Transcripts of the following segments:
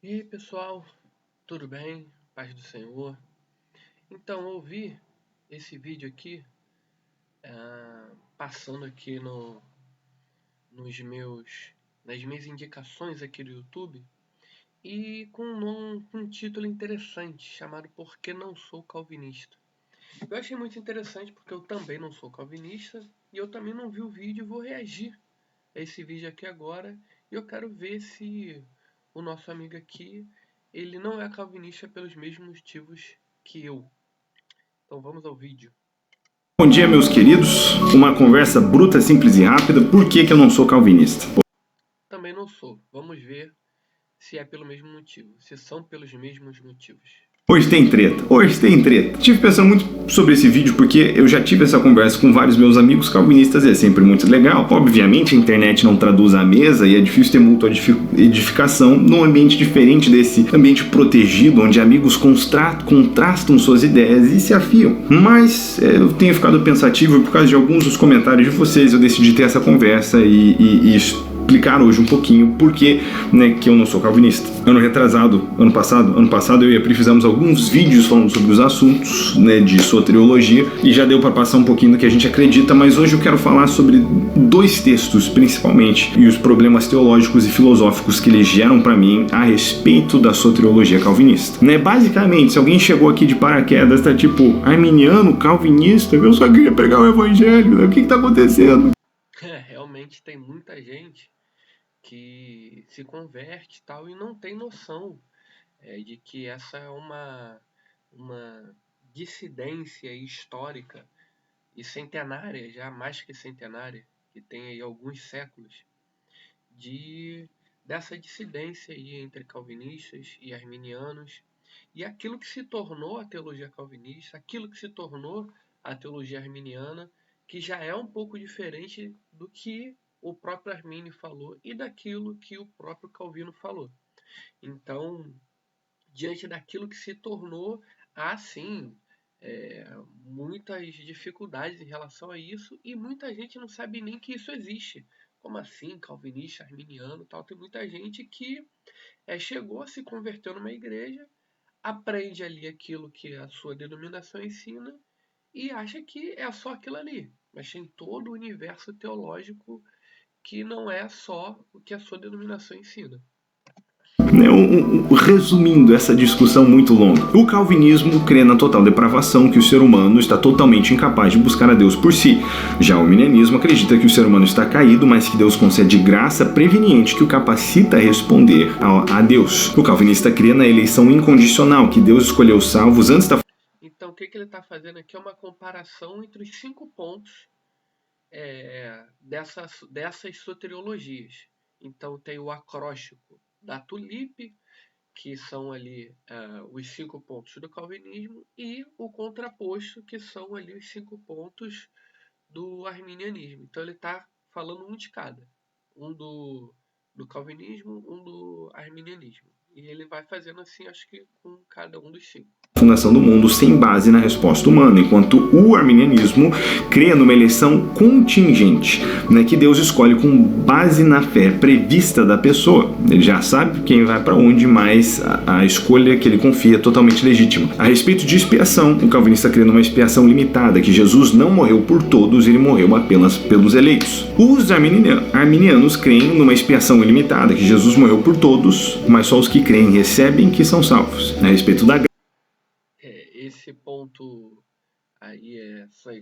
E aí, pessoal, tudo bem? Paz do Senhor. Então, eu vi esse vídeo aqui, passando aqui nos nas minhas indicações aqui do YouTube, e com um título interessante, chamado Por que não sou calvinista? Eu achei muito interessante porque eu também não sou calvinista, e eu também não vi o vídeo e vou reagir a esse vídeo aqui agora, e eu quero ver se o nosso amigo aqui, ele não é calvinista pelos mesmos motivos que eu. Então vamos ao vídeo. Bom dia, meus queridos. Uma conversa bruta, simples e rápida. Por que eu não sou calvinista? Também não sou. Vamos ver se é pelo mesmo motivo. Se são pelos mesmos motivos. Hoje tem treta. Hoje tem treta. Tive pensando muito sobre esse vídeo porque eu já tive essa conversa com vários meus amigos calvinistas e é sempre muito legal. Obviamente a internet não traduz a mesa e é difícil ter mútua edificação num ambiente diferente desse ambiente protegido, onde amigos contrastam suas ideias e se afiam. Mas eu tenho ficado pensativo por causa de alguns dos comentários de vocês, eu decidi ter essa conversa e explicar hoje um pouquinho por que, que eu não sou calvinista. Ano passado eu e a Pri fizemos alguns vídeos falando sobre os assuntos, de soteriologia, e já deu para passar um pouquinho do que a gente acredita, mas hoje eu quero falar sobre dois textos principalmente e os problemas teológicos e filosóficos que eles geram para mim a respeito da soteriologia calvinista. Basicamente, se alguém chegou aqui de paraquedas, tá tipo, arminiano, calvinista, eu só queria pregar o evangelho, o que tá acontecendo? Realmente tem muita gente que se converte e tal e não tem noção de que essa é uma dissidência histórica e centenária, já mais que centenária, que tem aí alguns séculos, de dessa dissidência aí entre calvinistas e arminianos, e aquilo que se tornou a teologia calvinista, aquilo que se tornou a teologia arminiana, que já é um pouco diferente do que o próprio Armínio falou e daquilo que o próprio Calvino falou. Então, diante daquilo que se tornou, há sim muitas dificuldades em relação a isso, e muita gente não sabe nem que isso existe. Como assim, calvinista, arminiano, tal? Tem muita gente que chegou a se converter numa igreja, aprende ali aquilo que a sua denominação ensina e acha que é só aquilo ali. Mas tem todo o universo teológico que não é só o que a sua denominação ensina. Resumindo essa discussão muito longa, o calvinismo crê na total depravação, que o ser humano está totalmente incapaz de buscar a Deus por si. Já o arminianismo acredita que o ser humano está caído, mas que Deus concede graça preveniente que o capacita a responder a Deus. O calvinista crê na eleição incondicional, que Deus escolheu os salvos antes da... Então, o que ele está fazendo aqui é uma comparação entre os 5 pontos dessas soteriologias. Então, tem o acróstico da tulipe, que são ali os 5 pontos do calvinismo, e o contraposto, que são ali os 5 pontos do arminianismo. Então, ele está falando um de cada, um do calvinismo, um do arminianismo. E ele vai fazendo assim, acho que com cada um dos 5. Fundação do mundo sem base na resposta humana, enquanto o arminianismo crê numa eleição contingente, que Deus escolhe com base na fé prevista da pessoa. Ele já sabe quem vai para onde, mas a escolha que ele confia é totalmente legítima. A respeito de expiação, o calvinista crê numa expiação limitada, que Jesus não morreu por todos, ele morreu apenas pelos eleitos. Os arminianos creem numa expiação ilimitada, que Jesus morreu por todos, mas só os que creem recebem que são salvos. A respeito da Esse ponto aí,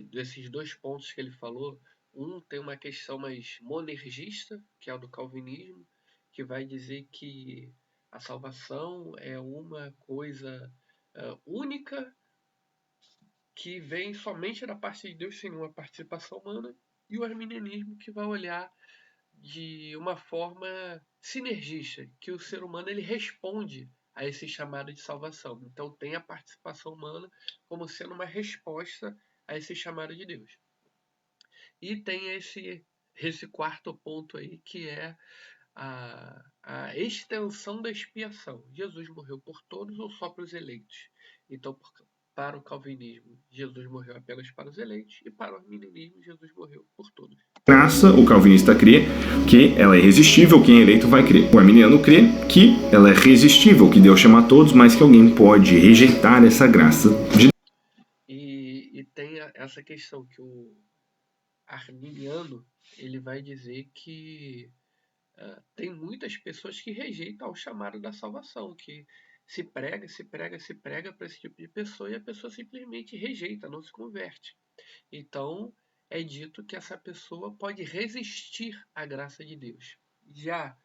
desses 2 pontos que ele falou, um tem uma questão mais monergista, que é o do calvinismo, que vai dizer que a salvação é uma coisa única, que vem somente da parte de Deus, sem nenhuma participação humana, e o arminianismo, que vai olhar de uma forma sinergista, que o ser humano ele responde a esse chamado de salvação. Então tem a participação humana como sendo uma resposta a esse chamado de Deus. E tem esse quarto ponto aí, que é a extensão da expiação. Jesus morreu por todos ou só para os eleitos? Então, Para o calvinismo, Jesus morreu apenas para os eleitos, e para o arminianismo, Jesus morreu por todos. Graça, o calvinista crê que ela é irresistível, quem é eleito vai crer. O arminiano crê que ela é resistível, que Deus chama a todos, mas que alguém pode rejeitar essa graça de E tem essa questão que o arminiano ele vai dizer que tem muitas pessoas que rejeitam o chamado da salvação, que se prega para esse tipo de pessoa e a pessoa simplesmente rejeita, não se converte. Então, é dito que essa pessoa pode resistir à graça de Deus. Já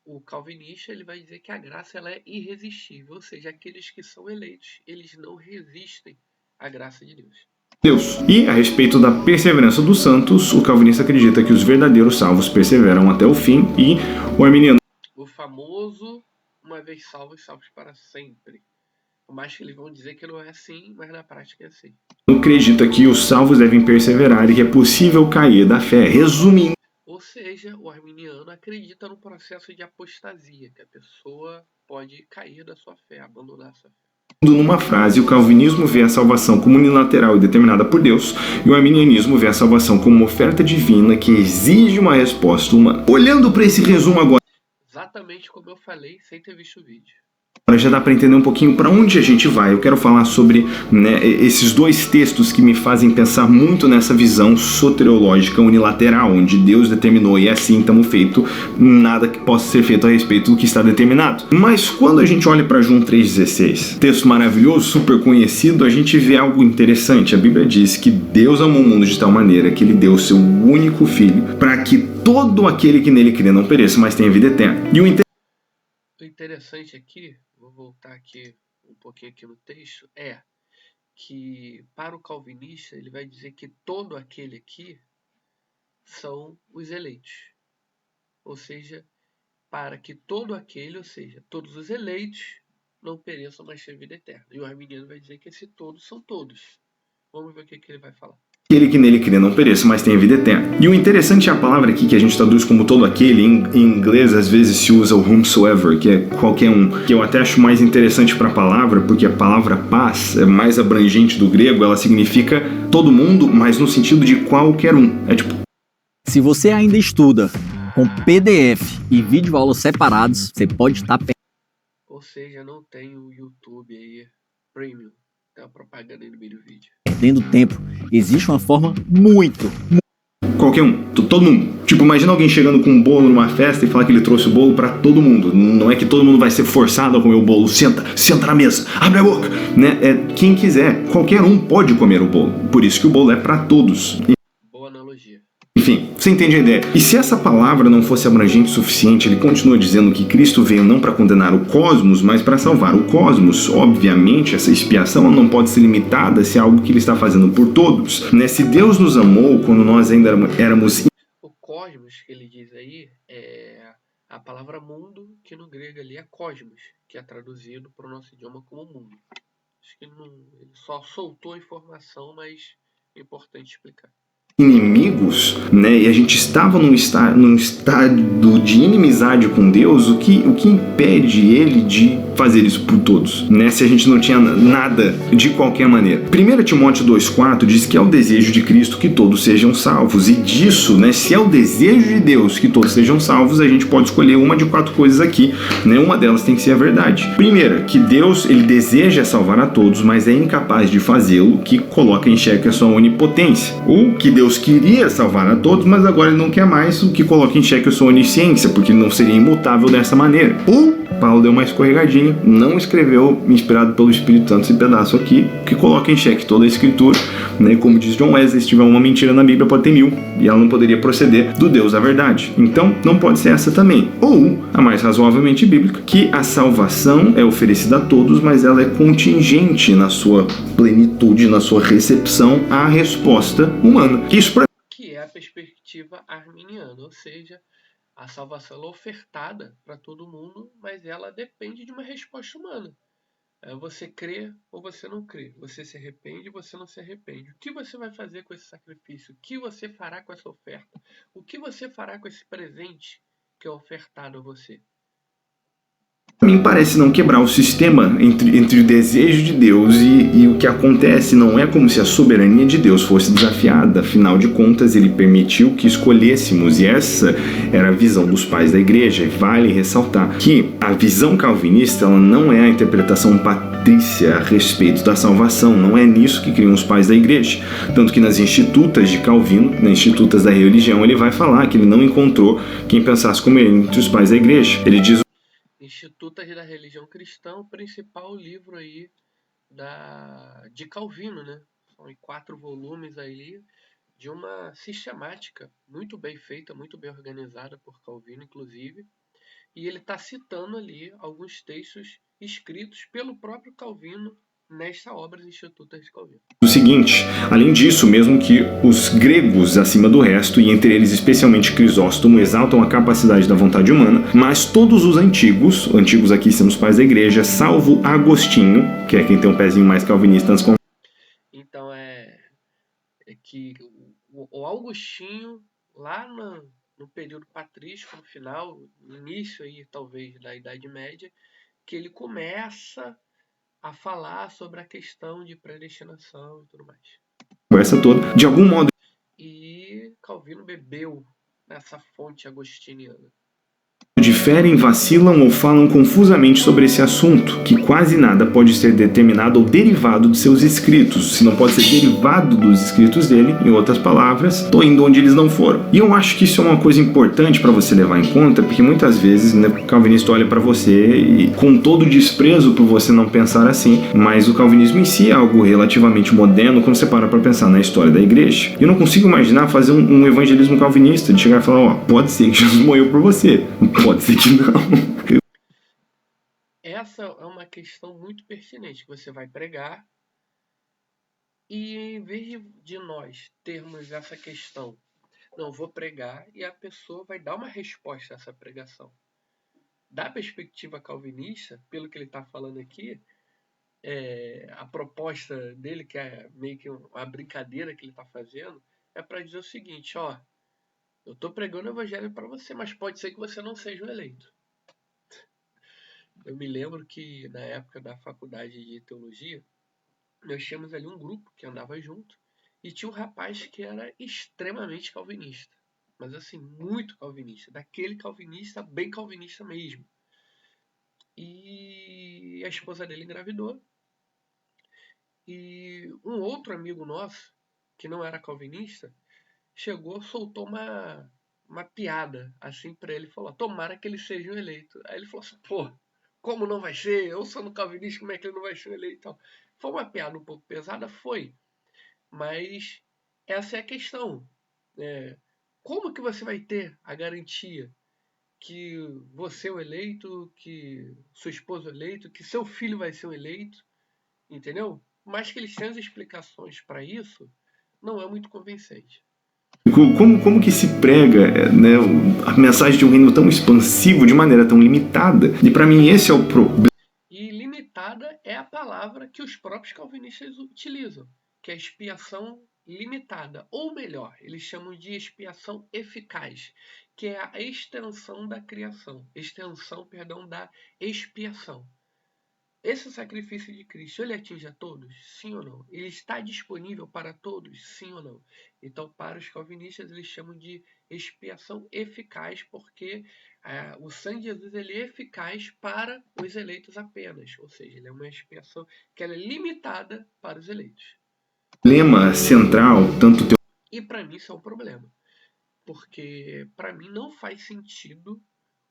o calvinista ele vai dizer que a graça ela é irresistível, ou seja, aqueles que são eleitos, eles não resistem à graça de Deus. E a respeito da perseverança dos santos, o calvinista acredita que os verdadeiros salvos perseveram até o fim e o arminiano O famoso uma vez salvos, salvos para sempre. Por mais que eles vão dizer que não é assim, mas na prática é assim. acredita que os salvos devem perseverar e que é possível cair da fé. Resumindo, ou seja, o arminiano acredita no processo de apostasia, que a pessoa pode cair da sua fé, abandonar a sua fé. numa frase, o calvinismo vê a salvação como unilateral e determinada por Deus, e o arminianismo vê a salvação como uma oferta divina que exige uma resposta humana. Olhando para esse resumo agora, exatamente como eu falei, sem ter visto o vídeo. Já dá para entender um pouquinho para onde a gente vai. Eu quero falar sobre esses dois textos que me fazem pensar muito nessa visão soteriológica unilateral, onde Deus determinou e assim estamos feito, nada que possa ser feito a respeito do que está determinado. Mas quando a gente olha para João 3,16, texto maravilhoso, super conhecido, a gente vê algo interessante. A Bíblia diz que Deus amou o mundo de tal maneira que Ele deu o seu único Filho para que todo aquele que nele crê não pereça, mas tenha vida eterna. E o interessante aqui, vou voltar aqui um pouquinho aqui no texto, é que para o calvinista ele vai dizer que todo aquele aqui são os eleitos. Ou seja, para que todo aquele, ou seja, todos os eleitos não pereçam, mas tenham vida eterna. E o arminiano vai dizer que esse todos são todos. Vamos ver o que ele vai falar. Aquele que nele crê não pereça, mas tenha vida eterna. E o interessante é a palavra aqui que a gente traduz como todo aquele. Em inglês, às vezes se usa o whomsoever, que é qualquer um. Que eu até acho mais interessante para a palavra, porque a palavra paz é mais abrangente do grego. Ela significa todo mundo, mas no sentido de qualquer um. É tipo... Se você ainda estuda com PDF e videoaulas separados, você pode estar Ou seja, não tem o YouTube aí Premium. Tem uma propaganda aí no meio do vídeo. perdendo tempo. Existe uma forma muito qualquer um, todo mundo. Tipo, imagina alguém chegando com um bolo numa festa e falar que ele trouxe o bolo pra todo mundo. Não é que todo mundo vai ser forçado a comer o bolo. Senta na mesa, abre a boca, né? Quem quiser, qualquer um pode comer o bolo. Por isso que o bolo é pra todos. Boa analogia. Enfim, você entende a ideia. E se essa palavra não fosse abrangente o suficiente, ele continua dizendo que Cristo veio não para condenar o cosmos, mas para salvar o cosmos. Obviamente, essa expiação não pode ser limitada se é algo que ele está fazendo por todos. Né? Se Deus nos amou quando nós ainda éramos... O cosmos que ele diz aí é a palavra mundo, que no grego ali é cosmos, que é traduzido para o nosso idioma como mundo. Acho que ele só soltou a informação, mas é importante explicar. Inimigos, né? E a gente estava num estado de inimizade com Deus, o que impede ele de fazer isso por todos, né? Se a gente não tinha nada de qualquer maneira. 1 Timóteo 2,4 diz que é o desejo de Cristo que todos sejam salvos, e disso, né? Se é o desejo de Deus que todos sejam salvos, a gente pode escolher uma de 4 coisas aqui, né? Uma delas tem que ser a verdade. Primeira, que Deus, ele deseja salvar a todos, mas é incapaz de fazê-lo, que coloca em xeque a sua onipotência. Ou que Deus queria salvar a todos, mas agora ele não quer mais, o que coloca em xeque a sua onisciência, porque ele não seria imutável dessa maneira. Ou Paulo deu uma escorregadinha, não escreveu, inspirado pelo Espírito Santo, esse pedaço aqui, que coloca em xeque toda a escritura, né? Como diz John Wesley, se tiver uma mentira na Bíblia pode ter 1000, e ela não poderia proceder do Deus da verdade. Então, não pode ser essa também. Ou, a mais razoavelmente bíblica, que a salvação é oferecida a todos, mas ela é contingente na sua plenitude, na sua recepção à resposta humana. Que é a perspectiva arminiana, ou seja, a salvação é ofertada para todo mundo, mas ela depende de uma resposta humana. Você crê ou você não crê. Você se arrepende ou você não se arrepende. O que você vai fazer com esse sacrifício? O que você fará com essa oferta? O que você fará com esse presente que é ofertado a você? Para mim parece não quebrar o sistema entre o desejo de Deus e o que acontece. Não é como se a soberania de Deus fosse desafiada. Afinal de contas, ele permitiu que escolhêssemos, e essa era a visão dos pais da igreja. Vale ressaltar que a visão calvinista ela não é a interpretação patrícia a respeito da salvação. Não é nisso que criam os pais da igreja. Tanto que nas Institutas de Calvino, nas Institutas da Religião, ele vai falar que ele não encontrou quem pensasse como ele entre os pais da igreja. Ele diz Institutas da Religião Cristã, o principal livro aí de Calvino, né? São 4 volumes aí de uma sistemática muito bem feita, muito bem organizada por Calvino, inclusive. E ele está citando ali alguns textos escritos pelo próprio Calvino nesta obra, Institutas de Calvino. O seguinte, além disso, mesmo que os gregos acima do resto, e entre eles especialmente Crisóstomo, exaltam a capacidade da vontade humana, mas todos os antigos aqui sendo os pais da igreja, salvo Agostinho, que é quem tem um pezinho mais calvinista antes. Então é que o Augustinho, lá no período patrístico, no final, no início aí talvez da Idade Média, que ele começa a falar sobre a questão de predestinação e tudo mais. Essa toda, de algum modo. E Calvino bebeu nessa fonte agostiniana. Diferem, vacilam ou falam confusamente sobre esse assunto, que quase nada pode ser determinado ou derivado de seus escritos. Se não pode ser derivado dos escritos dele, em outras palavras, tô indo onde eles não foram. E eu acho que isso é uma coisa importante para você levar em conta, porque muitas vezes, né, o calvinista olha para você e com todo desprezo por você não pensar assim, mas o calvinismo em si é algo relativamente moderno quando você para pensar na história da igreja. Eu não consigo imaginar fazer um evangelismo calvinista, de chegar e falar, ó, pode ser que Jesus morreu por você. Pode ser que não. Essa é uma questão muito pertinente que você vai pregar e em vez de nós termos essa questão, não vou pregar e a pessoa vai dar uma resposta a essa pregação. Da perspectiva calvinista, pelo que ele está falando aqui, a proposta dele, que é meio que uma brincadeira que ele está fazendo, é para dizer o seguinte, ó, eu estou pregando o evangelho para você, mas pode ser que você não seja o eleito. Eu me lembro que na época da faculdade de teologia, nós tínhamos ali um grupo que andava junto e tinha um rapaz que era extremamente calvinista. Mas assim, muito calvinista. Daquele calvinista, bem calvinista mesmo. E a esposa dele engravidou. E um outro amigo nosso, que não era calvinista, chegou, soltou uma piada assim pra ele. Falou, tomara que ele seja o eleito. Aí ele falou assim, pô, como não vai ser? Eu sou no calvinista, como é que ele não vai ser o eleito? Foi uma piada um pouco pesada? Foi. Mas essa é a questão. Como que você vai ter a garantia que você é o eleito, que sua esposa é o eleito, que seu filho vai ser o eleito? Entendeu? Mas que eles tenham as explicações para isso, não é muito convincente. Como que se prega, né, a mensagem de um reino tão expansivo de maneira tão limitada? E para mim esse é o problema. E limitada é a palavra que os próprios calvinistas utilizam, que é expiação limitada. Ou melhor, eles chamam de expiação eficaz, que é a extensão da criação. Extensão, perdão, da expiação. Esse sacrifício de Cristo, ele atinge a todos? Sim ou não? Ele está disponível para todos? Sim ou não? Então, para os calvinistas, eles chamam de expiação eficaz, porque o sangue de Jesus ele é eficaz para os eleitos apenas. Ou seja, ele é uma expiação que ela é limitada para os eleitos. Problema central, tanto teu... E para mim isso é um problema. Porque para mim não faz sentido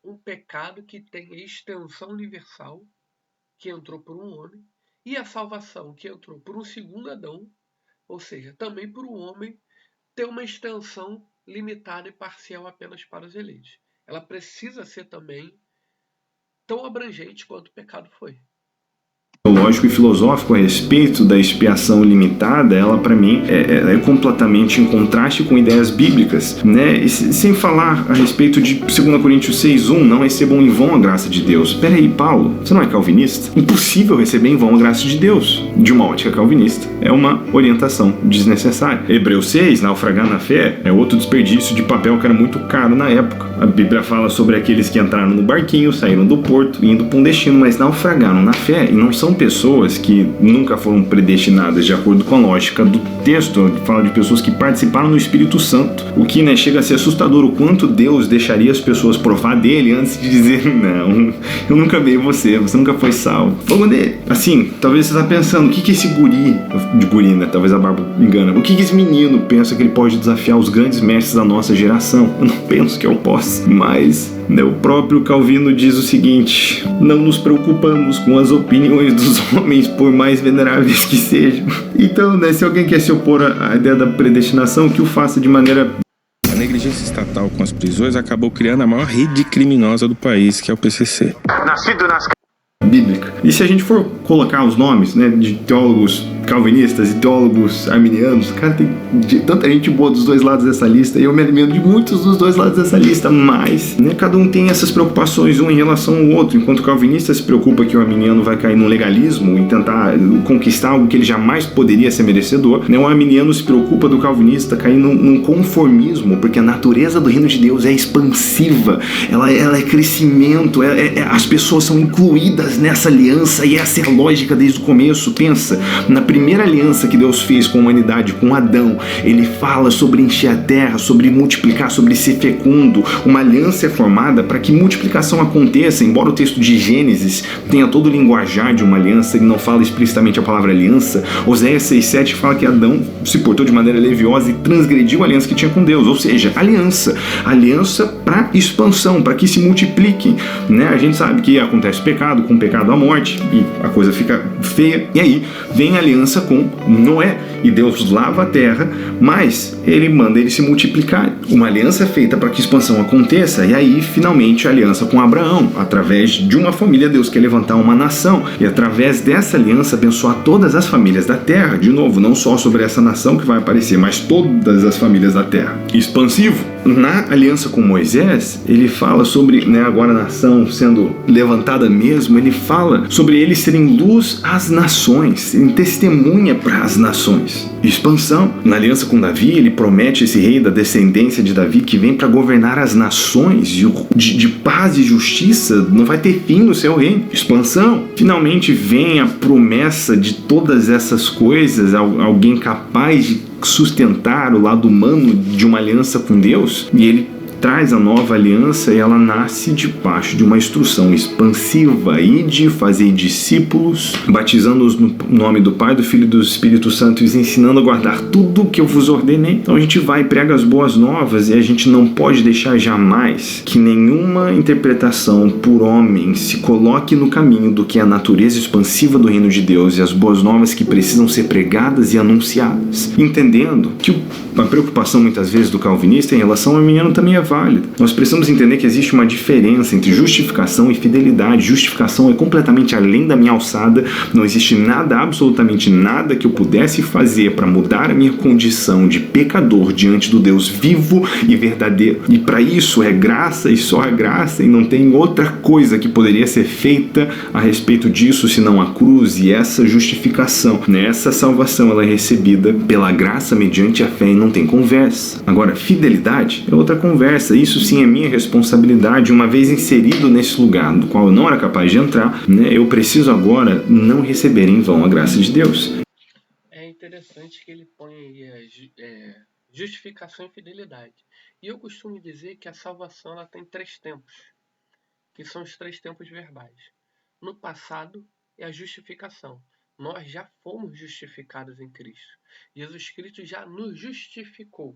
um pecado que tenha extensão universal, que entrou por um homem, e a salvação que entrou por um segundo Adão, ou seja, também por um homem, ter uma extensão limitada e parcial apenas para os eleitos. Ela precisa ser também tão abrangente quanto o pecado foi. teológico e filosófico a respeito da expiação limitada, ela para mim é completamente em contraste com ideias bíblicas, né? E sem falar a respeito de 2 Coríntios 6:1, não recebam em vão a graça de Deus. Peraí, Paulo, você não é calvinista? Impossível receber em vão a graça de Deus, de uma ótica calvinista. É uma orientação desnecessária. Hebreus 6, naufragar na fé, é outro desperdício de papel que era muito caro na época. A Bíblia fala sobre aqueles que entraram no barquinho, saíram do porto, indo para um destino, mas naufragaram na fé, e não são pessoas que nunca foram predestinadas de acordo com a lógica do texto. Fala de pessoas que participaram no Espírito Santo, o que, né, chega a ser assustador, o quanto Deus deixaria as pessoas provar dele antes de dizer, não, eu nunca amei você nunca foi salvo. Assim, talvez você está pensando, o que esse guri, né, talvez a barba engana, o que esse menino pensa que ele pode desafiar os grandes mestres da nossa geração? Eu não penso que eu possa, mas o próprio Calvino diz o seguinte: não nos preocupamos com as opiniões dos homens, por mais veneráveis que sejam. Então, né, se alguém quer se opor à ideia da predestinação, que o faça de maneira... A negligência estatal com as prisões acabou criando a maior rede criminosa do país, que é o PCC. Nascido nas bíblica. E se a gente for colocar os nomes, né, de teólogos calvinistas e teólogos arminianos, cara, tem tanta gente boa dos dois lados dessa lista, e eu me alimento de muitos dos dois lados dessa lista, mas, né, cada um tem essas preocupações um em relação ao outro. Enquanto o calvinista se preocupa que o arminiano vai cair no legalismo e tentar conquistar algo que ele jamais poderia ser merecedor, né, o arminiano se preocupa do calvinista cair num conformismo, porque a natureza do reino de Deus é expansiva, ela é crescimento, as pessoas são incluídas nessa aliança, e essa é a lógica desde o começo. Pensa, na primeira aliança que Deus fez com a humanidade, com Adão, ele fala sobre encher a terra, sobre multiplicar, sobre ser fecundo. Uma aliança é formada para que multiplicação aconteça. Embora o texto de Gênesis tenha todo o linguajar de uma aliança, ele não fala explicitamente a palavra aliança. Oséias 6:7 fala que Adão se portou de maneira leviosa e transgrediu a aliança que tinha com Deus, ou seja, aliança para expansão, para que se multipliquem, né? A gente sabe que acontece pecado, com pecado a morte, e a coisa fica feia, e aí vem a aliança com Noé, e Deus lava a terra, mas ele manda ele se multiplicar. Uma aliança feita para que expansão aconteça, e aí finalmente a aliança com Abraão. Através de uma família, Deus quer levantar uma nação, e através dessa aliança abençoar todas as famílias da terra. De novo, não só sobre essa nação que vai aparecer, mas todas as famílias da terra. Expansivo. Na aliança com Moisés, ele fala sobre, né, agora a nação sendo levantada mesmo, ele fala sobre eles serem luz às nações, serem testemunha para as nações. Expansão. Na aliança com Davi, ele promete esse rei da descendência de Davi que vem para governar as nações de paz e justiça, não vai ter fim no seu reino. Expansão. Finalmente vem a promessa de todas essas coisas, alguém capaz de sustentar o lado humano de uma aliança com Deus, e ele traz a nova aliança, e ela nasce debaixo de uma instrução expansiva: ide, fazei discípulos, batizando-os no nome do Pai, do Filho e do Espírito Santo, e os ensinando a guardar tudo o que eu vos ordenei. Então a gente vai e prega as boas novas, e a gente não pode deixar jamais que nenhuma interpretação por homem se coloque no caminho do que é a natureza expansiva do reino de Deus e as boas novas que precisam ser pregadas e anunciadas, entendendo que a preocupação muitas vezes do calvinista em relação ao arminiano também é válida. Nós precisamos entender que existe uma diferença entre justificação e fidelidade. Justificação é completamente além da minha alçada, não existe nada, absolutamente nada que eu pudesse fazer para mudar a minha condição de pecador diante do Deus vivo e verdadeiro. E para isso é graça e só a graça, e não tem outra coisa que poderia ser feita a respeito disso senão a cruz. E essa justificação, essa salvação, ela é recebida pela graça mediante a fé, e não tem conversa. Agora, fidelidade é outra conversa. Isso sim é minha responsabilidade. Uma vez inserido nesse lugar no qual eu não era capaz de entrar, eu preciso agora não receber em vão a graça de Deus. É interessante que ele põe aí justificação e fidelidade. E eu costumo dizer que a salvação ela tem 3 tempos, que são os 3 tempos verbais. No passado é a justificação. Nós já fomos justificados em Cristo. Jesus Cristo já nos justificou.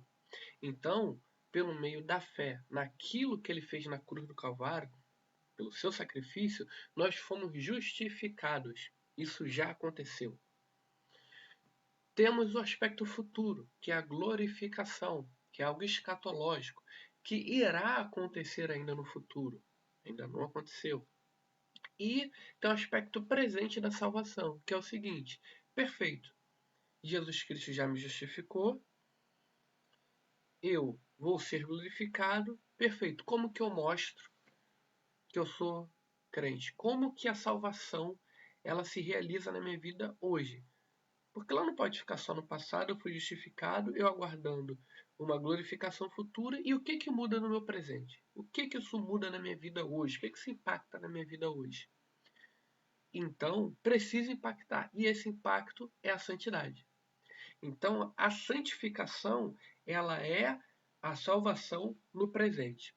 Então, pelo meio da fé, naquilo que ele fez na cruz do Calvário, pelo seu sacrifício, nós fomos justificados. Isso já aconteceu. Temos o aspecto futuro, que é a glorificação, que é algo escatológico, que irá acontecer ainda no futuro. Ainda não aconteceu. E tem um aspecto presente da salvação, que é o seguinte: perfeito, Jesus Cristo já me justificou, eu vou ser glorificado, perfeito. Como que eu mostro que eu sou crente? Como que a salvação ela se realiza na minha vida hoje? Porque ela não pode ficar só no passado, eu fui justificado, eu aguardando uma glorificação futura. E o que que muda no meu presente? O que que isso muda na minha vida hoje? O que que isso impacta na minha vida hoje? Então, precisa impactar. E esse impacto é a santidade. Então, a santificação, ela é a salvação no presente.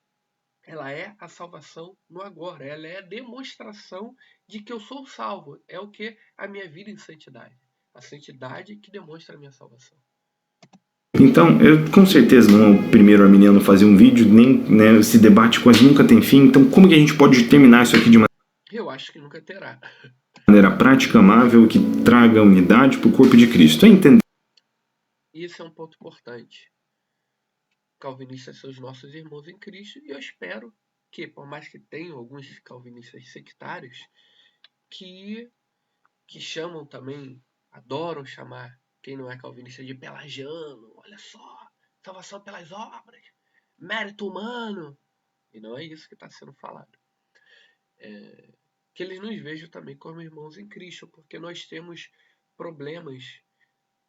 Ela é a salvação no agora. Ela é a demonstração de que eu sou salvo. É o que? A minha vida em santidade. A santidade que demonstra a minha salvação. Então, eu com certeza não é o primeiro arminiano a fazer um vídeo, nem né, esse debate quase nunca tem fim. Então, como que a gente pode terminar isso aqui de Eu acho que nunca terá. maneira prática, amável, que traga unidade para o corpo de Cristo? É entender. Isso é um ponto importante. Calvinistas são os nossos irmãos em Cristo, e eu espero que, por mais que tenham alguns calvinistas sectários, que chamam também, adoram chamar quem não é calvinista de pelagiano, olha só, salvação pelas obras, mérito humano, e não é isso que está sendo falado. Que eles nos vejam também como irmãos em Cristo, porque nós temos problemas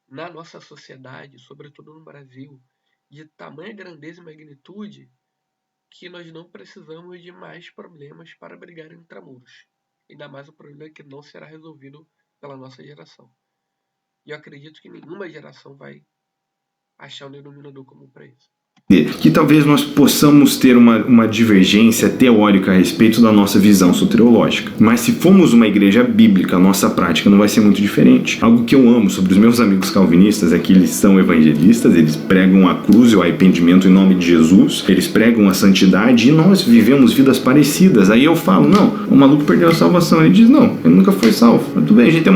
na nossa sociedade, sobretudo no Brasil, de tamanha grandeza e magnitude que nós não precisamos de mais problemas para brigar em intramuros. Ainda mais o problema que não será resolvido pela nossa geração. E eu acredito que nenhuma geração vai achar um denominador comum para isso. Que talvez nós possamos ter uma divergência teórica a respeito da nossa visão soteriológica. Mas se formos uma igreja bíblica, a nossa prática não vai ser muito diferente. Algo que eu amo sobre os meus amigos calvinistas é que eles são evangelistas, eles pregam a cruz e o arrependimento em nome de Jesus, eles pregam a santidade e nós vivemos vidas parecidas. Aí eu falo, não, o maluco perdeu a salvação. Ele diz, não, ele nunca foi salvo. Tudo bem, a gente tem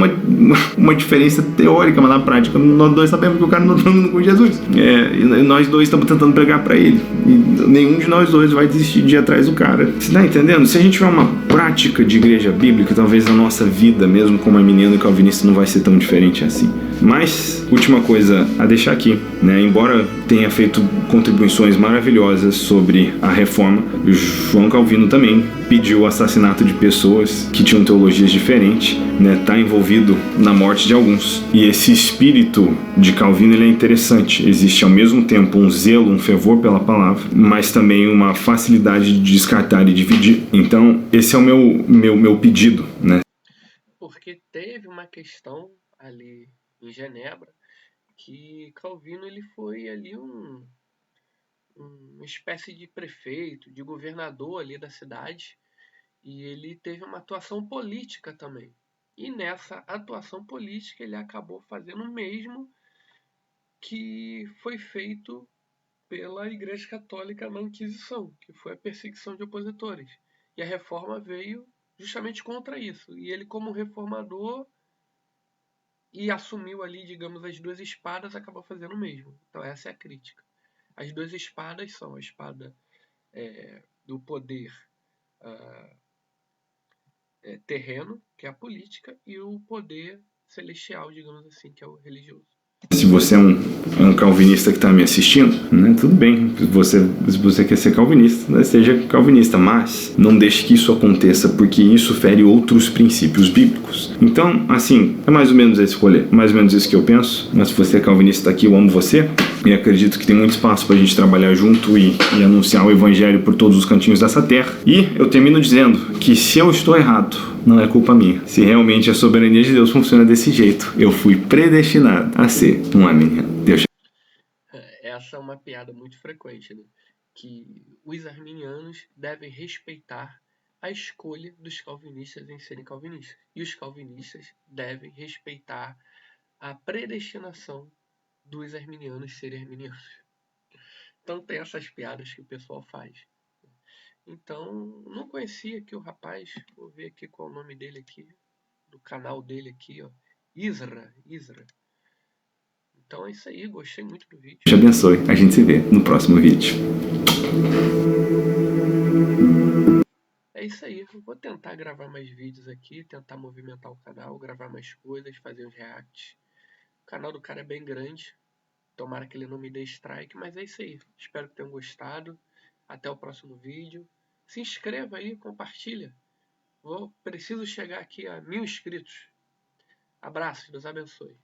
uma diferença teórica, mas na prática nós dois sabemos que o cara não está andando com Jesus. E nós dois estamos tentando pregar para ele. E nenhum de nós dois vai desistir de ir atrás do cara. Você tá entendendo? Se a gente tiver uma prática de igreja bíblica, talvez a nossa vida, mesmo como arminiano e calvinista, não vai ser tão diferente assim. Mas, última coisa a deixar aqui, né? Embora tenha feito contribuições maravilhosas sobre a reforma, João Calvino também pediu o assassinato de pessoas que tinham teologias diferentes, né? Tá envolvido na morte de alguns. E esse espírito de Calvino ele é interessante. Existe ao mesmo tempo um zelo, um fervor pela palavra, mas também uma facilidade de descartar e dividir. Então, esse é o meu pedido, né? Porque teve uma questão ali em Genebra que Calvino ele foi ali uma espécie de prefeito, de governador ali da cidade, e ele teve uma atuação política também. E nessa atuação política ele acabou fazendo o mesmo que foi feito pela Igreja Católica na Inquisição, que foi a perseguição de opositores. E a reforma veio justamente contra isso. E ele, como reformador, e assumiu ali, digamos, as duas espadas, acabou fazendo o mesmo. Então essa é a crítica. As duas espadas são a espada do poder terreno, que é a política, e o poder celestial, digamos assim, que é o religioso. Se você é um calvinista que está me assistindo, né, tudo bem. Se você quer ser calvinista, né, seja calvinista, mas não deixe que isso aconteça, porque isso fere outros princípios bíblicos. Então, assim, é mais ou menos esse rolê, mais ou menos isso que eu penso. Mas se você é calvinista aqui, eu amo você e acredito que tem muito espaço para a gente trabalhar junto e anunciar o evangelho por todos os cantinhos dessa terra. E eu termino dizendo que se eu estou errado, não é culpa minha. Se realmente a soberania de Deus funciona desse jeito, eu fui predestinado a ser um arminiano. Deus. Essa é uma piada muito frequente, né? Que os arminianos devem respeitar a escolha dos calvinistas em serem calvinistas. E os calvinistas devem respeitar a predestinação dos arminianos serem arminianos. Então tem essas piadas que o pessoal faz. Então, não conhecia aqui o rapaz, vou ver aqui qual é o nome dele aqui, do canal dele aqui, ó, Isra. Então é isso aí, gostei muito do vídeo. Deus abençoe, a gente se vê no próximo vídeo. É é isso aí. Eu vou tentar gravar mais vídeos aqui, tentar movimentar o canal, gravar mais coisas, fazer uns reacts. O canal do cara é bem grande. Tomara que ele não me dê strike, mas é isso aí. Espero que tenham gostado. Até o próximo vídeo. Se inscreva aí, compartilha. Preciso chegar aqui a 1000 inscritos. Abraços, Deus abençoe.